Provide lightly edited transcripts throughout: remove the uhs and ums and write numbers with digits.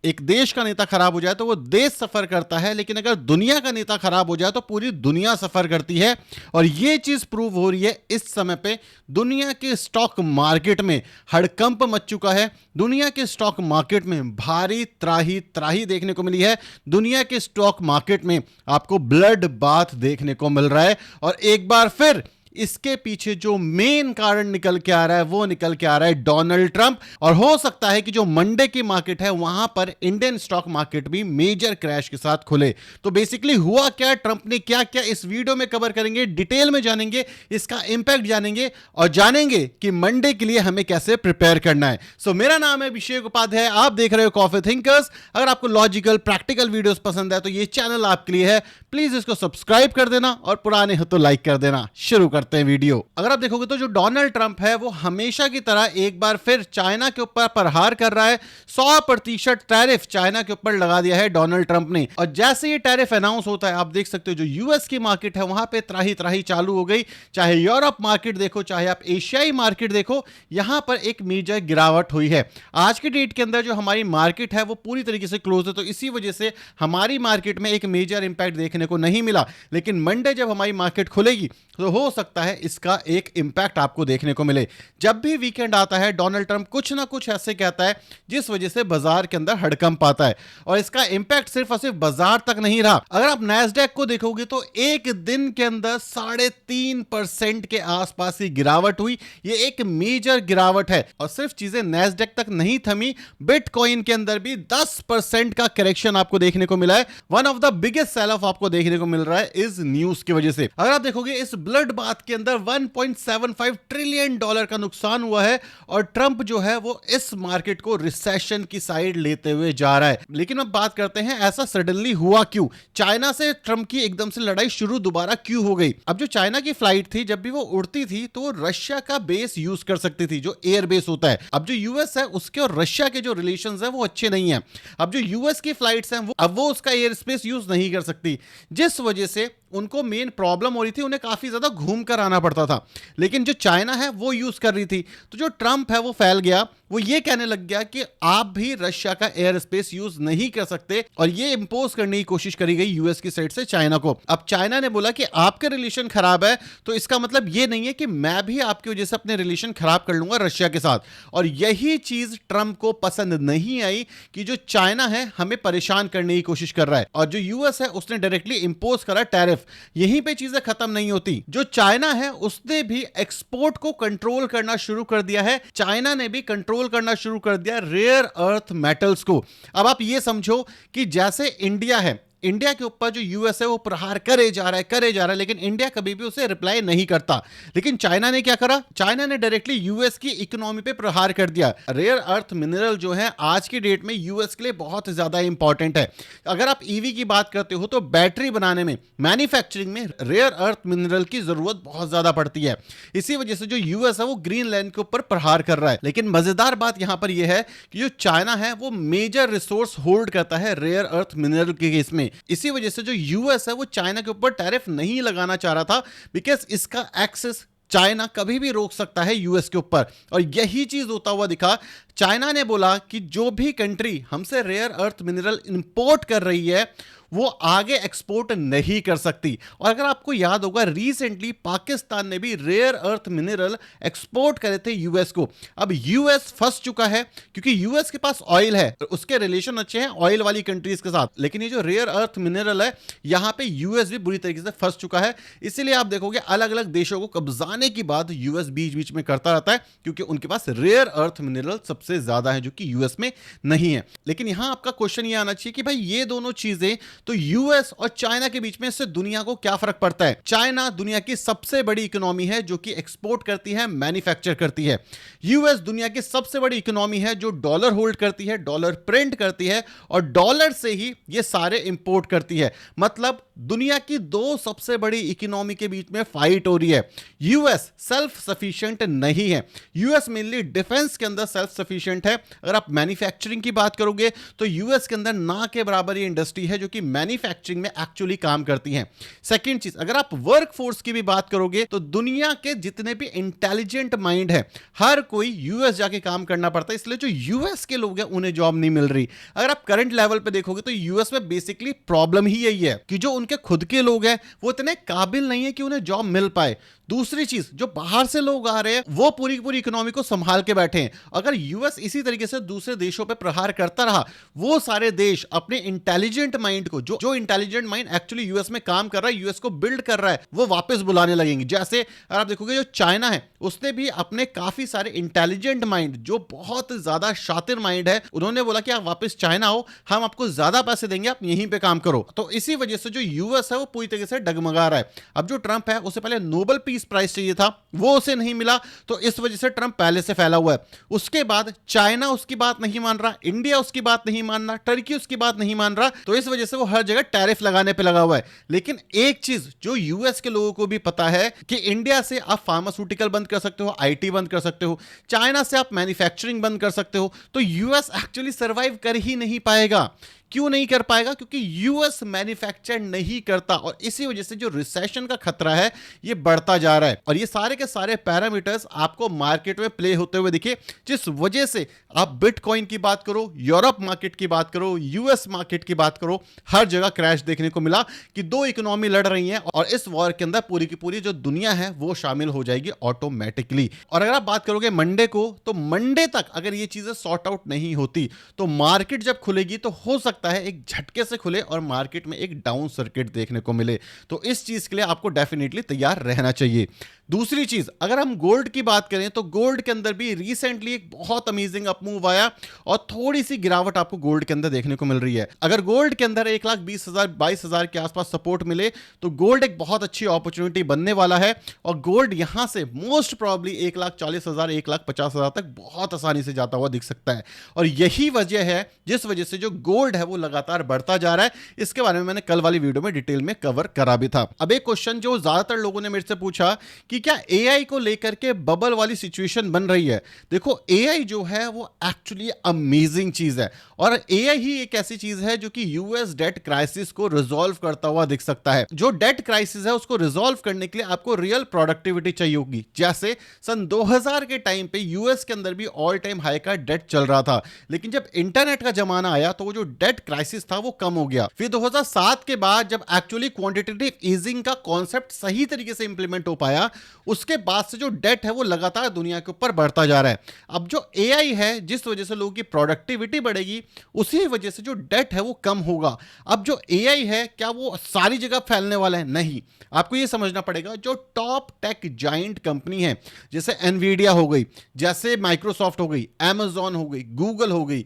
एक देश का नेता खराब हो जाए तो वो देश सफर करता है, लेकिन अगर दुनिया का नेता खराब हो जाए तो पूरी दुनिया सफर करती है। और ये चीज प्रूव हो रही है इस समय पे। दुनिया के स्टॉक मार्केट में हड़कंप मच चुका है। दुनिया के स्टॉक मार्केट में भारी त्राही त्राही देखने को मिली है। दुनिया के स्टॉक मार्केट में आपको ब्लड बाथ देखने को मिल रहा है। और एक बार फिर इसके पीछे जो मेन कारण निकल के आ रहा है वो निकल के आ रहा है डोनाल्ड ट्रंप। और हो सकता है कि जो मंडे की मार्केट है वहां पर इंडियन स्टॉक मार्केट भी मेजर क्रैश के साथ खुले। तो बेसिकली हुआ क्या, ट्रंप ने क्या क्या, इस वीडियो में कवर करेंगे, डिटेल में जानेंगे, इसका इंपैक्ट जानेंगे और जानेंगे कि मंडे के लिए हमें कैसे प्रिपेयर करना है। सो मेरा नाम है अभिषेक उपाध्याय, आप देख रहे हो कॉफी थिंकर्स। अगर आपको लॉजिकल प्रैक्टिकल वीडियोस पसंद है तो ये चैनल आपके लिए है। प्लीज इसको सब्सक्राइब कर देना और पुराने हो तो लाइक कर देना। शुरू करते हैं वीडियो। अगर आप देखोगे तो जो डोनाल्ड ट्रंप है वो हमेशा की तरह एक बार फिर चाइना के ऊपर प्रहार कर रहा है। 100% टैरिफ चाइना के ऊपर लगा दिया है डोनाल्ड ट्रंप ने। और जैसे ये टैरिफ अनाउंस होता है आप देख सकते हो जो यूएस की मार्केट है वहां पे त्राही त्राही चालू हो गई। चाहे यूरोप मार्केट देखो, चाहे आप एशियाई मार्केट देखो, यहां पर एक मेजर गिरावट हुई है। आज की डेट के अंदर जो हमारी मार्केट है वो पूरी तरीके से क्लोज है, तो इसी वजह से हमारी मार्केट में एक मेजर इंपैक्ट देखने को नहीं मिला। लेकिन मंडे जब हमारी मार्केट खुलेगी तो हो सकता है इसका एक इंपैक्ट आपको देखने को मिले। जब भी वीकेंड आता है डोनाल्ड ट्रंप कुछ ना कुछ ऐसे कहता है जिस वजह से बाजार के अंदर हड़कंप आता है। और इसका इंपैक्ट सिर्फ और सिर्फ बाजार तक नहीं रहा। अगर आप नैस्डैक को देखोगे तो एक दिन के अंदर 3.5% के आसपास की गिरावट हुई। ये एक मेजर गिरावट है। और सिर्फ चीजें नैस्डैक तक नहीं थमी, बिटकॉइन के अंदर भी 10% का करेक्शन आपको देखने को मिला है। One of the biggest sale of आपको देखने को मिल रहा है इस न्यूज की वजह से। अगर आप देखोगे इस ब्लड बाथ के अंदर 1.75 ट्रिलियन डॉलर का नुकसान हुआ है। और ट्रंप जो है वो इस मार्केट को रिसेशन की साइड लेते हुए जा रहा है। लेकिन अब बात करते हैं ऐसा सडनली हुआ क्यों, चाइना से ट्रंप की एकदम से लड़ाई शुरू दोबारा क्यों हो गई। अब जो चाइना की फ्लाइट थी जब भी वो उड़ती थी तो वो रशिया का बेस यूज कर सकती थी, जो एयर बेस होता है। अब जो यूएस है उसके और रशिया के जो रिलेशंस है वो अच्छे नहीं है। अब जो यूएस की फ्लाइट्स हैं वो उसका एयर स्पेस यूज नहीं कर सकती, जिस वजह से उनको मेन प्रॉब्लम हो रही थी, उन्हें काफी ज्यादा घूम कर आना पड़ता था। लेकिन जो चाइना है वो यूज कर रही थी। तो जो ट्रंप है वो फैल गया, वो ये कहने लग गया कि आप भी रशिया का एयर स्पेस यूज नहीं कर सकते। और ये इंपोज करने की कोशिश करी गई यूएस की साइड से चाइना को। अब चाइना ने बोला कि आपके रिलेशन खराब है तो इसका मतलब ये नहीं है कि मैं भी आपकी वजह से अपने रिलेशन खराब कर लूंगा रशिया के साथ। और यही चीज ट्रंप को पसंद नहीं आई कि जो चाइना है हमें परेशान करने की कोशिश कर रहा है। और जो यूएस है उसने डायरेक्टली इंपोज करा टैरिफ। यहीं पे चीजें खत्म नहीं होती। जो चाइना है उसने भी एक्सपोर्ट को कंट्रोल करना शुरू कर दिया है। चाइना ने भी कंट्रोल करना शुरू कर दिया रेयर अर्थ मेटल्स को। अब आप ये समझो कि जैसे इंडिया है, इंडिया के ऊपर जो यूएस है वो प्रहार करे जा रहा है, लेकिन इंडिया कभी भी उसे रिप्लाई नहीं करता। लेकिन चाइना ने क्या करा, चाइना ने डायरेक्टली यूएस की इकोनॉमी पे प्रहार कर दिया। रेयर अर्थ मिनरल जो है आज की डेट में यूएस के लिए बहुत ज्यादा इंपॉर्टेंट है। अगर आप ईवी की बात करते हो तो बैटरी बनाने में, मैन्युफैक्चरिंग में रेयर अर्थ मिनरल की जरूरत बहुत ज्यादा पड़ती है। इसी वजह से जो यूएस है वो ग्रीनलैंड के ऊपर प्रहार कर रहा है। लेकिन मजेदार बात यहां पर यह है कि जो चाइना है वो मेजर रिसोर्स होल्ड करता है रेयर अर्थ मिनरल के केस में। इसी वजह से जो यूएस है वो चाइना के ऊपर टैरिफ नहीं लगाना चाह रहा था, बिकॉज इसका एक्सेस चाइना कभी भी रोक सकता है यूएस के ऊपर। और यही चीज होता हुआ दिखा। चाइना ने बोला कि जो भी कंट्री हमसे रेयर अर्थ मिनरल इंपोर्ट कर रही है वो आगे एक्सपोर्ट नहीं कर सकती। और अगर आपको याद होगा रिसेंटली पाकिस्तान ने भी रेयर अर्थ मिनरल एक्सपोर्ट करे थे यूएस को। अब यूएस फंस चुका है क्योंकि यूएस के पास ऑयल है, उसके रिलेशन अच्छे हैं ऑयल वाली कंट्रीज के साथ। लेकिन ये जो रेयर अर्थ मिनरल है यहां पे यूएस भी बुरी तरीके से फंस चुका है। इसीलिए आप देखोगे अलग अलग देशों को कब्जाने की बात यूएस बीच बीच में करता रहता है, क्योंकि उनके पास रेयर अर्थ मिनरल सबसे ज्यादा है जो कि यूएस में नहीं है। लेकिन यहां आपका क्वेश्चन ये आना चाहिए कि भाई ये दोनों चीजें तो यूएस और चाइना के बीच में इससे दुनिया को क्या फर्क पड़ता है। चाइना दुनिया की सबसे बड़ी इकोनॉमी है जो कि एक्सपोर्ट करती है, मैन्युफैक्चर करती है। यूएस दुनिया की सबसे बड़ी इकोनॉमी है जो डॉलर होल्ड करती है, डॉलर प्रिंट करती है और डॉलर से ही ये सारे इंपोर्ट करती है। मतलब दुनिया की दो सबसे बड़ी इकोनॉमी के बीच में फाइट हो रही है। यूएस सेल्फ सफिशिएंट नहीं है, यूएस मेनली डिफेंस के अंदर सेल्फ सफिशिएंट है। अगर आप मैन्युफैक्चरिंग की बात करोगे तो यूएस के अंदर ना के बराबर ये इंडस्ट्री है जो कि मैन्युफैक्चरिंग में एक्चुअली काम करती है। सेकंड चीज, अगर आप वर्क फोर्स की भी बात करोगे तो दुनिया के जितने भी इंटेलिजेंट माइंड है हर कोई यूएस जाके काम करना पड़ता है, इसलिए जो यूएस के लोग हैं उन्हें जॉब नहीं मिल रही। अगर आप करंट लेवल पे देखोगे तो यूएस में बेसिकली प्रॉब्लम ही यही है कि जो उनके खुद के लोग हैं वो इतने काबिल नहीं है कि उन्हें जॉब मिल पाए। दूसरी चीज, जो बाहर से लोग आ रहे हैं वो पूरी पूरी इकोनॉमी को संभाल के बैठे हैं। अगर यूएस इसी तरीके से दूसरे देशों पे प्रहार करता रहा, वो सारे देश अपने इंटेलिजेंट माइंड को, जो इंटेलिजेंट माइंड एक्चुअली यूएस में काम कर रहा है, यूएस को बिल्ड कर रहा है, वो वापस बुलाने लगेंगे। जैसे अगर आप देखोगे जो चाइना है उसने भी अपने काफी सारे इंटेलिजेंट माइंड, जो बहुत ज्यादा शातिर माइंड है, उन्होंने बोला कि आप वापस चाइना आओ, हम आपको ज्यादा पैसे देंगे, आप यहीं पे काम करो। तो इसी वजह से जो यूएस है वो पूरी तरीके से डगमगा रहा है। अब जो ट्रंप है उसे पहले नोबेल पीस प्राइज चाहिए था, वो उसे नहीं मिला, तो इस वजह से ट्रंप पहले से फैला हुआ है। उसके बाद चाइना उसकी बात नहीं मान रहा, इंडिया उसकी बात नहीं मान रहा, टर्की उसकी बात नहीं मान रहा, तो इस वजह से वो हर जगह टैरिफ लगाने पे लगा हुआ है। लेकिन एक चीज जो यूएस के लोगों को भी पता है कि इंडिया से आप फार्मास्यूटिकल बंद कर सकते हो, आईटी बंद कर सकते हो, चाइना से आप मैन्युफैक्चरिंग बंद कर सकते हो, तो यूएस एक्चुअली सर्वाइव कर ही नहीं पाएगा। क्यों नहीं कर पाएगा? क्योंकि यूएस मैन्युफैक्चर नहीं करता, और इसी वजह से जो रिसेशन का खतरा है ये बढ़ता जा रहा है। और ये सारे के सारे पैरामीटर्स आपको मार्केट में प्ले होते हुए दिखे, जिस वजह से आप बिटकॉइन की बात करो, यूरोप मार्केट की बात करो, यूएस मार्केट की बात करो, हर जगह क्रैश देखने को मिला कि दो इकोनॉमी लड़ रही हैं, और इस वॉर के अंदर पूरी की पूरी जो दुनिया है वो शामिल हो जाएगी ऑटोमेटिकली। और अगर आप बात करोगे मंडे को, तो मंडे तक अगर ये चीजें सॉर्ट आउट नहीं होती तो मार्केट जब खुलेगी तो हो सकता है एक झटके से खुले और मार्केट में एक डाउन सर्किट देखने को मिले। तो इस चीज के लिए आपको डेफिनेटली तैयार रहना चाहिए। दूसरी चीज, अगर हम गोल्ड की बात करें तो गोल्ड के अंदर भी रिसेंटली एक बहुत अमेजिंग अपमूव आया और थोड़ी सी गिरावट आपको गोल्ड के अंदर देखने को मिल रही है। अगर गोल्ड के अंदर 1,20,000 22,000 के आसपास सपोर्ट मिले तो गोल्ड एक बहुत अच्छी अपॉर्चुनिटी बनने वाला है, और गोल्ड यहां से मोस्ट प्रॉब्ली 1,40,000 1,50,000 तक बहुत आसानी से जाता हुआ दिख सकता है। और यही वजह है जिस वजह से जो गोल्ड है वो लगातार बढ़ता जा रहा है। इसके बारे में मैंने कल वाली वीडियो में डिटेल में कवर करा भी था। अब एक क्वेश्चन जो ज्यादातर लोगों ने मेरे से पूछा कि क्या एआई को लेकर के बबल वाली सिचुएशन बन रही है। देखो, एआई जो है वो एक्चुअली अमेजिंग चीज है, और एआई ही एक ऐसी चीज है जो कि यूएस डेट क्राइसिस को रिजॉल्व करता हुआ दिख सकता है। जो डेट क्राइसिस है उसको रिजॉल्व करने के लिए आपको रियल प्रोडक्टिविटी चाहिए होगी। जैसे सन 2000 के टाइम पे यूएस के अंदर भी ऑल टाइम हाई का डेट चल रहा था, लेकिन जब इंटरनेट का जमाना आया तो वो जो डेट क्राइसिस था वो कम हो गया। फिर 2007 के बाद जब एक्चुअली क्वांटिटेटिव ईजिंग का कॉन्सेप्ट सही तरीके से इंप्लीमेंट हो पाया, उसके बाद से जो डेट है वो लगातार दुनिया के ऊपर बढ़ता जा रहा है। अब जो एआई है, जिस वजह से लोगों की प्रोडक्टिविटी बढ़ेगी, उसी वजह से जो डेट है वो कम होगा। अब जो एआई है क्या वो सारी जगह फैलने वाला है? नहीं। आपको ये समझना पड़ेगा, जो टॉप टेक जाइंट कंपनी है जैसे एनवीडिया हो गई, जैसे माइक्रोसॉफ्ट हो गई, अमेजॉन हो गई, गूगल हो गई,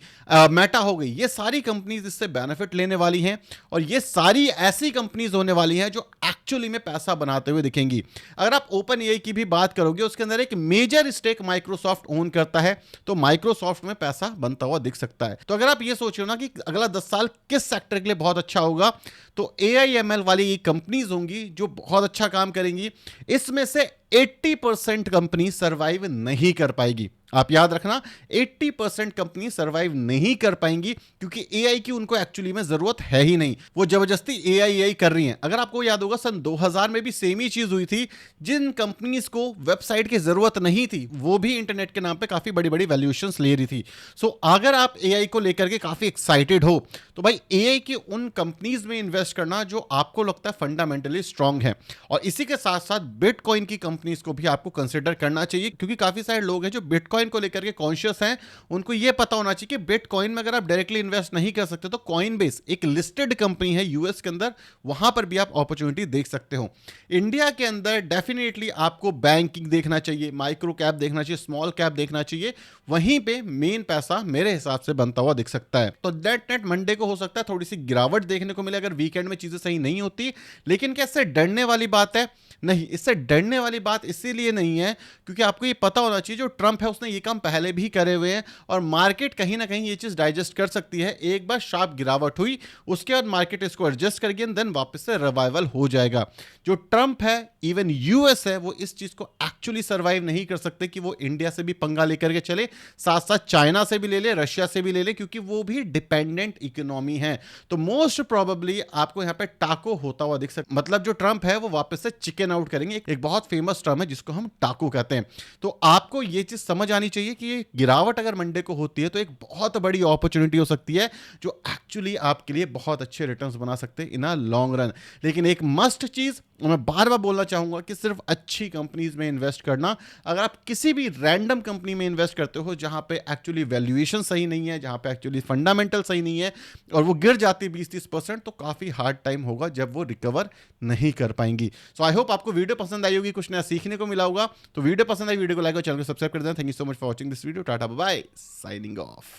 मेटा हो गई, ये सारी कंपनीज इससे बेनिफिट लेने वाली हैं, और ये सारी ऐसी कंपनीज होने वाली हैं जो एक्चुअली में पैसा बनाते हुए दिखेंगी। अगर आप ओपन एआई की भी बात करोगे, उसके अंदर एक मेजर स्टेक माइक्रोसॉफ्ट ओन करता है, तो माइक्रोसॉफ्ट में पैसा बनता हुआ दिख सकता है। तो अगर आप ये सोच रहे हो ना कि अगला 10 साल किस सेक्टर के लिए बहुत अच्छा होगा, तो एआईएमएल वाली कंपनीज होंगी जो बहुत अच्छा काम करेंगी। इसमें से 80% कंपनी सर्वाइव नहीं कर पाएगी। आप याद रखना, 80% कंपनी सर्वाइव नहीं कर पाएंगी, क्योंकि एआई की उनको एक्चुअली में जरूरत है ही नहीं। वो जबरदस्ती एआई कर रही हैं। अगर आपको याद होगा सन 2000 में भी सेम ही चीज हुई थी। जिन कंपनीज को वेबसाइट की जरूरत नहीं थी वो भी इंटरनेट के नाम पे काफी बड़ी बड़ी वैल्यूएशंस ले रही थी। सो अगर आप एआई को लेकर के काफी एक्साइटेड हो तो भाई एआई की उन कंपनीज में इन्वेस्ट करना जो आपको लगता है फंडामेंटली स्ट्रांग है। और इसी के साथ साथ बिटकॉइन की कंपनीज को भी आपको कंसिडर करना चाहिए, क्योंकि काफी सारे लोग हैं जो बिटकॉइन को लेकर के कॉन्शियस हैं। उनको यह पता होना चाहिए कि बिटकॉइन में अगर आप डायरेक्टली इन्वेस्ट नहीं कर सकते तो कॉइनबेस एक लिस्टेड कंपनी है यूएस के अंदर, वहां पर भी आप अपॉर्चुनिटी देख सकते हो। इंडिया के अंदर डेफिनेटली आपको बैंकिंग देखना चाहिए, माइक्रो कैप देखना चाहिए, स्मॉल कैप देखना चाहिए। वहीं पे मेन पैसा मेरे हिसाब से बनता हुआ दिख सकता है। तो नेट मंडे को हो सकता है थोड़ी सी गिरावट देखने को मिले अगर वीकेंड में चीजें सही नहीं होती। लेकिन क्या इससे डरने वाली बात है? नहीं, इससे डरने वाली बात इसीलिए नहीं है क्योंकि आपको ये पता होना चाहिए जो ट्रंप है उसने ये काम पहले भी करे हुए हैं और मार्केट कहीं ना कहीं ये चीज़ डाइजेस्ट कर सकती है। एक बार शार्प गिरावट हुई उसके बाद मार्केट इसको एडजस्ट करके देन वापस से रिवाइवल हो जाएगा। जो ट्रंप है, इवन यूएस है, वो इस चीज़ को एक्चुअली सर्वाइव नहीं कर सकते कि वो इंडिया से भी पंगा लेकर के चले, साथ साथ चाइना से भी ले ले, रशिया से भी ले ले, क्योंकि वो भी डिपेंडेंट इकोनॉमी है। तो मोस्ट प्रोबेबली आपको यहाँ पे टाको होता हुआ दिख सकता, मतलब जो ट्रंप है वो वापस से चिकन आउट करेंगे। एक बहुत फेमस टर्म है जिसको हम टाको कहते हैं। तो आपको ये चीज समझ आनी चाहिए कि ये गिरावट अगर मंडे को होती है तो एक बहुत बड़ी अपॉर्चुनिटी हो सकती है जो एक्चुअली आपके लिए बहुत अच्छे रिटर्न्स बना सकते हैं इन अ लॉन्ग रन। लेकिन एक मस्ट चीज मैं बार बार बोलना चाहूंगा कि सिर्फ अच्छी कंपनीज में इन्वेस्ट करना। अगर आप किसी भी रैंडम कंपनी में इन्वेस्ट करते हो जहां पे एक्चुअली वैल्यूएशन सही नहीं है, जहां पे एक्चुअली फंडामेंटल सही नहीं है और वो गिर जाती है 20-30%, तो काफी हार्ड टाइम होगा जब वो रिकवर नहीं कर पाएंगी। सो आई होप आपको वीडियो पसंद आई होगी, कुछ नया सीखने को मिला होगा। तो वीडियो पसंद आई, वीडियो को लाइक और चैनल को सब्सक्राइब कर देना। Thank you so much for watching this video. Tata bye, signing of.